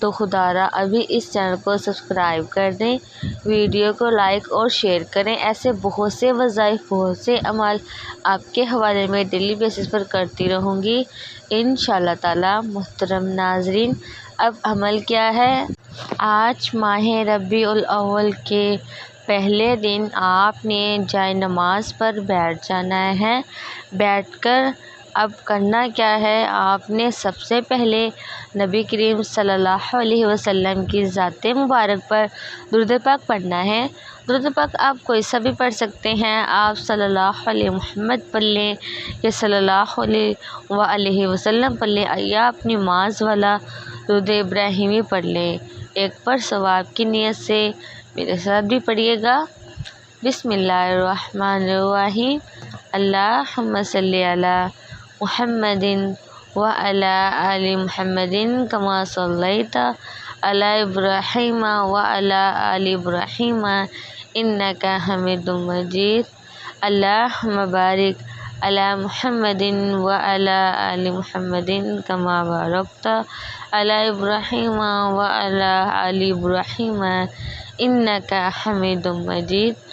تو خدا را ابھی اس چینل کو سبسکرائب کر دیں، ویڈیو کو لائک اور شیئر کریں۔ ایسے بہت سے وظائف، بہت سے اعمال آپ کے حوالے میں ڈیلی بیسس پر کرتی رہوں گی انشاءاللہ تعالی۔ محترم ناظرین، اب عمل کیا ہے؟ آج ماہ ربیع الاول کے پہلے دن آپ نے جائے نماز پر بیٹھ جانا ہے۔ بیٹھ کر اب کرنا کیا ہے؟ آپ نے سب سے پہلے نبی کریم صلی اللہ علیہ وسلم کی ذات مبارک پر درود پاک پڑھنا ہے۔ درود پاک آپ کوئی سا بھی پڑھ سکتے ہیں۔ آپ صلی اللہ علیہ محمد پڑھ لیں یا صلی اللہ علیہ وسلم پڑھ لیں یا اپنی ماذ والا درود ابراہیمی پڑھ لیں۔ ایک پر ثواب کی نیت سے میرے ساتھ بھی پڑھیے گا۔ بسم اللہ الرحمن الرحیم۔ اللہم صلی علی محمد وعلی آل محمد کما صلیت علی ابراہیم وعلی آل ابراہیم انک حمید مجید۔ اللہم بارک علی محمد وعلی آل محمد کما بارکت علی ابراہیم وعلی آل ابراہیم انک حمید مجید۔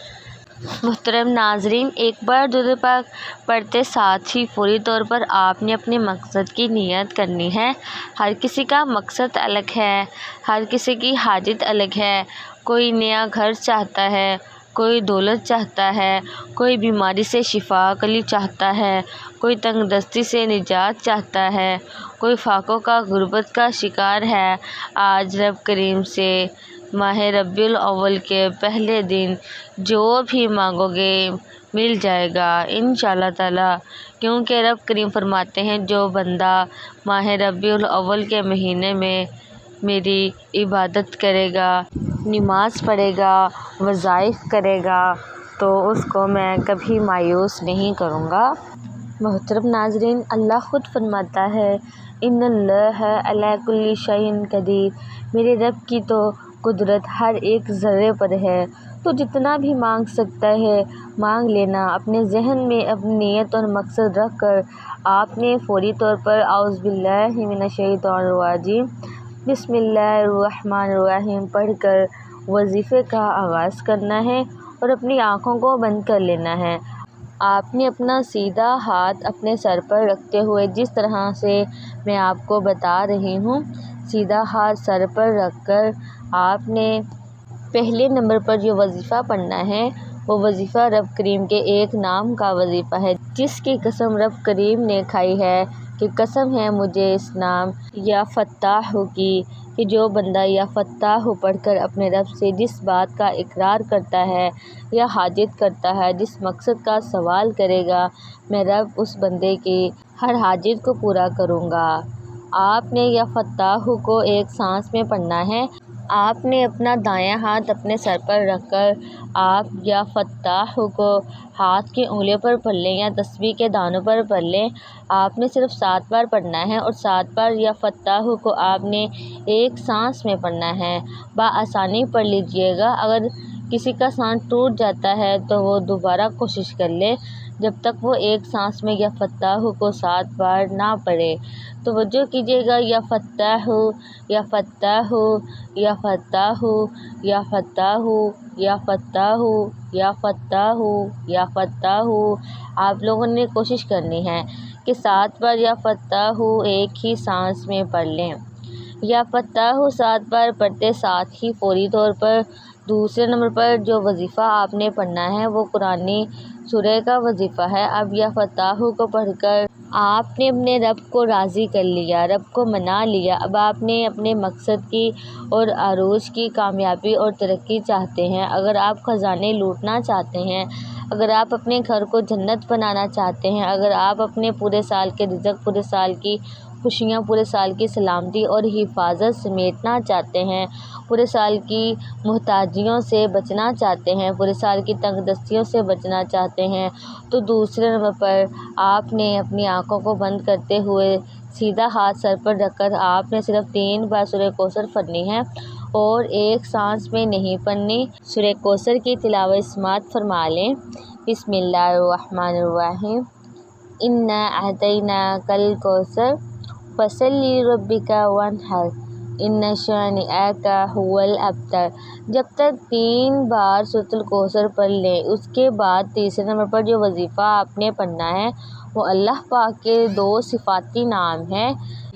محترم ناظرین، ایک بار درود پاک پڑھتے ساتھ ہی فوری طور پر آپ نے اپنے مقصد کی نیت کرنی ہے۔ ہر کسی کا مقصد الگ ہے، ہر کسی کی حاجت الگ ہے۔ کوئی نیا گھر چاہتا ہے، کوئی دولت چاہتا ہے، کوئی بیماری سے شفا کلی چاہتا ہے، کوئی تنگ دستی سے نجات چاہتا ہے، کوئی فاقوں کا غربت کا شکار ہے۔ آج رب کریم سے ماہ ربیع الاول کے پہلے دن جو بھی مانگو گے مل جائے گا انشاءاللہ تعالی، کیونکہ رب کریم فرماتے ہیں جو بندہ ماہ ربیع الاول کے مہینے میں میری عبادت کرے گا، نماز پڑھے گا، وظائف کرے گا تو اس کو میں کبھی مایوس نہیں کروں گا۔ محترم ناظرین، اللہ خود فرماتا ہے ان اللہ علی کل شیء قدیر، میرے رب کی تو قدرت ہر ایک ذرے پر ہے۔ تو جتنا بھی مانگ سکتا ہے مانگ لینا۔ اپنے ذہن میں اپنی نیت اور مقصد رکھ کر آپ نے فوری طور پر اعوذ باللہ من الشیطان الرجیم بسم اللہ الرحمن الرحیم پڑھ کر وظیفے کا آغاز کرنا ہے اور اپنی آنکھوں کو بند کر لینا ہے۔ آپ نے اپنا سیدھا ہاتھ اپنے سر پر رکھتے ہوئے جس طرح سے میں آپ کو بتا رہی ہوں، سیدھا ہاتھ سر پر رکھ کر آپ نے پہلے نمبر پر جو وظیفہ پڑھنا ہے وہ وظیفہ رب کریم کے ایک نام کا وظیفہ ہے جس کی قسم رب کریم نے کھائی ہے کہ قسم ہے مجھے اس نام یا فتاح کی، کہ جو بندہ یا فتاح پڑھ کر اپنے رب سے جس بات کا اقرار کرتا ہے یا حاجت کرتا ہے، جس مقصد کا سوال کرے گا، میں رب اس بندے کی ہر حاجت کو پورا کروں گا۔ آپ نے یا فتاح کو ایک سانس میں پڑھنا ہے۔ آپ نے اپنا دایاں ہاتھ اپنے سر پر رکھ کر آپ یا فتاح کو ہاتھ کی انگلیوں پر پڑھ لیں یا تسبیح کے دانوں پر پڑھ لیں۔ آپ نے صرف 7 بار پڑھنا ہے اور 7 بار یا فتاح کو آپ نے ایک سانس میں پڑھنا ہے۔ بآسانی پڑھ لیجئے گا۔ اگر کسی کا سانس ٹوٹ جاتا ہے تو وہ دوبارہ کوشش کر لے جب تک وہ ایک سانس میں یا فتاح کو 7 بار نہ پڑھے۔ توجہ کیجیے گا، یا فتاح، یا فتاح، یا فتاح، یا فتاح، یا فتاح، یا فتاح، یا فتاح۔ آپ لوگوں نے کوشش کرنی ہے کہ 7 بار یا فتاح ایک ہی سانس میں پڑھ لیں۔ یا فتاح 7 بار پڑھتے ساتھ ہی فوری طور پر دوسرے نمبر پر جو وظیفہ آپ نے پڑھنا ہے وہ قرآنی سورہ کا وظیفہ ہے۔ اب یا فتاح کو پڑھ کر آپ نے اپنے رب کو راضی کر لیا، رب کو منا لیا۔ اب آپ نے اپنے مقصد کی اور عروج کی کامیابی اور ترقی چاہتے ہیں، اگر آپ خزانے لوٹنا چاہتے ہیں، اگر آپ اپنے گھر کو جنت بنانا چاہتے ہیں، اگر آپ اپنے پورے سال کے رزق، پورے سال کی خوشیاں، پورے سال کی سلامتی اور حفاظت سمیٹنا چاہتے ہیں، پورے سال کی محتاجیوں سے بچنا چاہتے ہیں، پورے سال کی تنگ دستیوں سے بچنا چاہتے ہیں، تو دوسرے نمبر پر آپ نے اپنی آنکھوں کو بند کرتے ہوئے سیدھا ہاتھ سر پر رکھ کر آپ نے صرف 3 بار سورہ کوثر پڑھنی ہے اور ایک سانس میں نہیں پڑھنی۔ سورہ کوثر کی تلاوت سماعت فرما لیں۔ بسم اللہ الرحمن الرحیم۔ انا اعطیناک الکوثر فصلی لربک وانحر۔ ان شانئک هو الابتر۔ جب تک 3 بار سورۃ الکوثر پڑھ لیں، اس کے بعد تیسرے نمبر پر جو وظیفہ آپ نے پڑھنا ہے وہ اللہ پاک کے 2 صفاتی نام ہیں،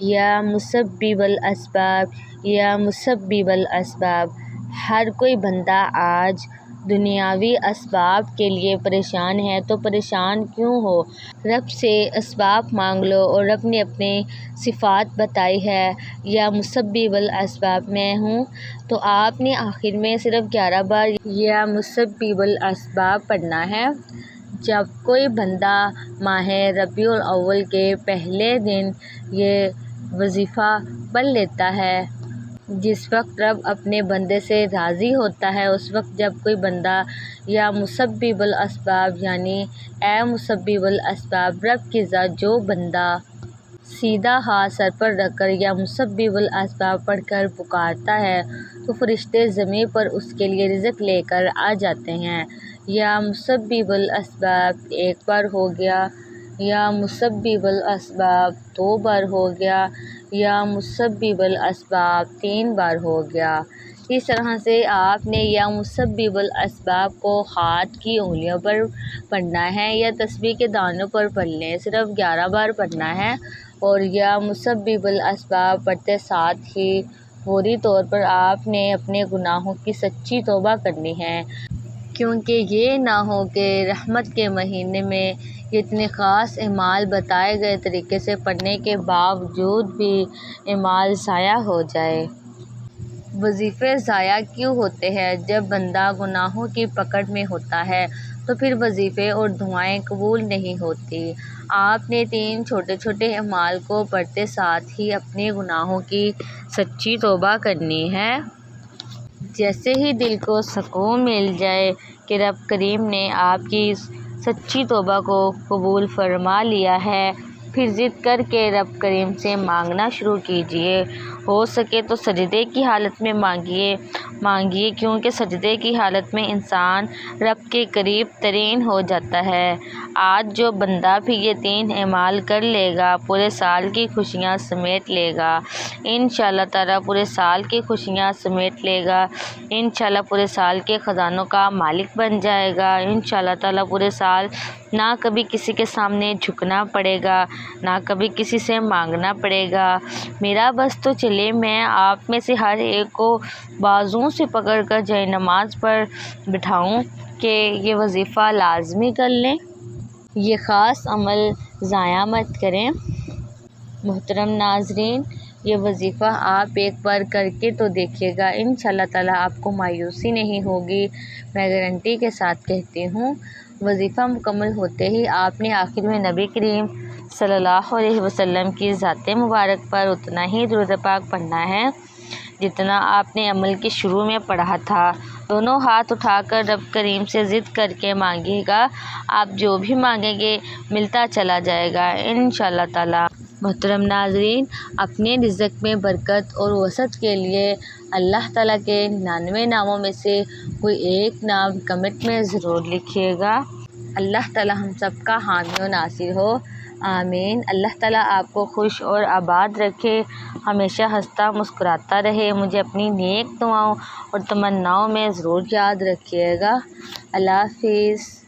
یا مسبب الاسباب، یا مسبب الاسباب۔ ہر کوئی بندہ آج دنیاوی اسباب کے لیے پریشان ہے، تو پریشان کیوں ہو؟ رب سے اسباب مانگ لو، اور رب نے اپنی صفات بتائی ہے، یا مسبب الاسباب میں ہوں۔ تو آپ نے آخر میں صرف 11 بار یا مسبب الاسباب پڑھنا ہے۔ جب کوئی بندہ ماہ ربیع الاول کے پہلے دن یہ وظیفہ پڑھ لیتا ہے، جس وقت رب اپنے بندے سے راضی ہوتا ہے، اس وقت جب کوئی بندہ یا مسبب الاسباب یعنی اے مسبب الاسباب، رب کی ذات، جو بندہ سیدھا ہاتھ سر پر رکھ کر یا مسبب الاسباب پڑھ کر پکارتا ہے، تو فرشتے زمین پر اس کے لیے رزق لے کر آ جاتے ہیں۔ یا مسبب الاسباب 1 بار ہو گیا، یا مسبب الاسباب 2 بار ہو گیا، یا مسبب الاسباب 3 بار ہو گیا۔ اس طرح سے آپ نے یا مسبب الاسباب کو ہاتھ کی انگلیوں پر پڑھنا ہے یا تسبیح کے دانوں پر پڑھ لیں، صرف 11 بار پڑھنا ہے۔ اور یا مسبب الاسباب پڑھتے ساتھ ہی فوری طور پر آپ نے اپنے گناہوں کی سچی توبہ کرنی ہے، کیونکہ یہ نہ ہو کہ رحمت کے مہینے میں یہ اتنے خاص اعمال بتائے گئے طریقے سے پڑھنے کے باوجود بھی اعمال ضائع ہو جائے۔ وظیفے ضائع کیوں ہوتے ہیں؟ جب بندہ گناہوں کی پکڑ میں ہوتا ہے تو پھر وظیفے اور دعائیں قبول نہیں ہوتی۔ آپ نے 3 چھوٹے چھوٹے اعمال کو پڑھتے ساتھ ہی اپنے گناہوں کی سچی توبہ کرنی ہے۔ جیسے ہی دل کو سکون مل جائے کہ رب کریم نے آپ کی سچی توبہ کو قبول فرما لیا ہے، پھر ضد کر کے رب کریم سے مانگنا شروع کیجیے۔ ہو سکے تو سجدے کی حالت میں مانگیے، کیونکہ سجدے کی حالت میں انسان رب کے قریب ترین ہو جاتا ہے۔ آج جو بندہ بھی یہ 3 اعمال کر لے گا، پورے سال کی خوشیاں سمیٹ لے گا، انشاءاللہ تعالیٰ پورے سال کی خوشیاں سمیٹ لے گا، انشاءاللہ پورے سال کے خزانوں کا مالک بن جائے گا، انشاءاللہ تعالیٰ پورے سال نہ کبھی کسی کے سامنے جھکنا پڑے گا، نہ کبھی کسی سے مانگنا پڑے گا۔ میرا بس تو چلے میں آپ میں سے ہر ایک کو بازوؤں سے پکڑ کر جائے نماز پر بٹھاؤں کہ یہ وظیفہ لازمی کر لیں، یہ خاص عمل ضائع مت کریں۔ محترم ناظرین، یہ وظیفہ آپ ایک بار کر کے تو دیکھیے گا، انشاءاللہ تعالیٰ آپ کو مایوسی نہیں ہوگی، میں گارنٹی کے ساتھ کہتی ہوں۔ وظیفہ مکمل ہوتے ہی آپ نے آخر میں نبی کریم صلی اللہ علیہ وسلم کی ذات مبارک پر اتنا ہی درود پاک پڑھنا ہے جتنا آپ نے عمل کے شروع میں پڑھا تھا۔ دونوں ہاتھ اٹھا کر رب کریم سے ضد کر کے مانگیے گا، آپ جو بھی مانگیں گے ملتا چلا جائے گا انشاءاللہ تعالیٰ۔ محترم ناظرین، اپنے رزق میں برکت اور وسعت کے لیے اللہ تعالیٰ کے 99 ناموں میں سے کوئی ایک نام کمنٹ میں ضرور لکھیے گا۔ اللہ تعالیٰ ہم سب کا حامی و ناصر ہو، آمین۔ اللہ تعالیٰ آپ کو خوش اور آباد رکھے، ہمیشہ ہنستا مسکراتا رہے۔ مجھے اپنی نیک دعاؤں اور تمناؤں میں ضرور یاد رکھیے گا۔ اللہ حافظ۔